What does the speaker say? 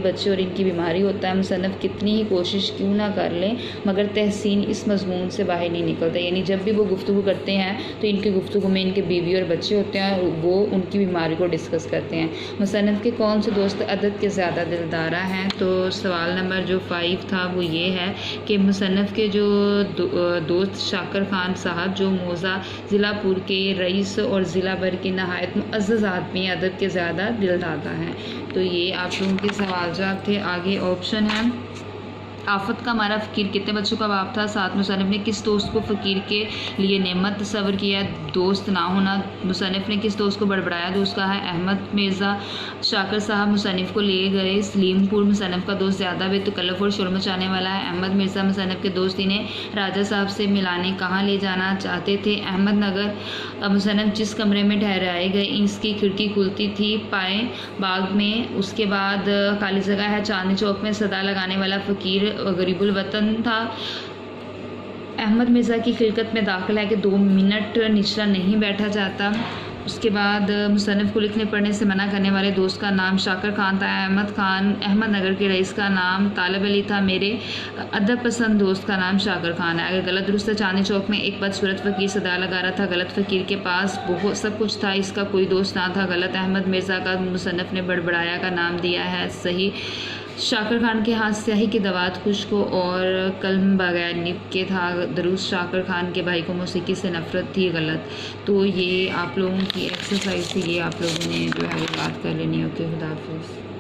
बच्चे और इनकी बीमारी होता है। मुसन्नफ़ कितनी ही कोशिश क्यों ना कर लें मगर तहसीन इस मज़मून से बाहर नहीं निकलता। यानी जब भी वो गुफ्तगू करते हैं तो इनकी गुफ्तगू में इनके बीवी और बच्चे होते हैं और वो उनकी बीमारी को डिस्कस करते हैं। मुसन्नफ़ के कौन से दोस्त अदद के ज़्यादा दिलदारा हैं? तो सवाल नंबर जो 5 था वो ये है कि मुसन्नफ़ के जो दोस्त शाकर खान साहब जो मौज़ा ज़िलापुर के रईस और ज़िला भर के नहायत मुअज़्ज़ज़ आदमी अदब के ज़्यादा दिलदादा हैं। तो ये आप लोगों के सवाल जवाब थे। आगे ऑप्शन है आफत का हमारा फ़कीर कितने बच्चों का बाप था? 7। मुसन्नफ़ ने किस दोस्त को फ़कीर के लिए नेमत तस्वर किया? दोस्त ना होना। मुसन्नफ़ ने किस दोस्त को बड़बड़ाया? दोस्त कहा है अहमद मिर्ज़ा। शाकर साहब मुसन्नफ़ को ले गए सलीमपुर। मुसन्नफ़ का दोस्त ज़्यादा बेतकल्लफ़ और शोर मचाने वाला है। अहमद मिर्ज़ा मुसन्नफ़ के दोस्त इन्हें राजा साहब से मिलाने कहाँ ले जाना चाहते थे? अहमदनगर। मुसन्नफ़ जिस कमरे में ठहराए गए इसकी खिड़की खुलती थी पाए बाग में। उसके बाद खाली जगह है चांदनी चौक में। सदा लगाने वाला फ़कीर गरीबुल वतन था। अहमद मिर्ज़ा की खिलकत में दाखिल है कि 2 मिनट निचला नहीं बैठा जाता। उसके बाद मुसन्नफ़ को लिखने पढ़ने से मना करने वाले दोस्त का नाम शाकर खान था। अहमदनगर के रईस का नाम तालब अली था। मेरे अदब पसंद दोस्त का नाम शाकर खान है। अगर गलत दुरुस्त है चांदनी चौक में एक बदसूरत फ़कीर सदा लगा रहा था। गलत फ़कीर के पास बहुत सब कुछ था, इसका कोई दोस्त ना था। गलत अहमद मिर्ज़ा का मुसन्नफ़ ने बड़बड़ाया का नाम दिया है। सही शाकर खान के हाथ स्याही की दवात खुश्क को और कलम बगैर निब के था। दुरुस्त शाकर खान के भाई को मौसीकी से नफ़रत थी। गलत। तो ये आप लोगों की एक्सरसाइज थी, ये आप लोगों ने जो है वो बात कर लेनी होती है। खुदा हाफ़िज़।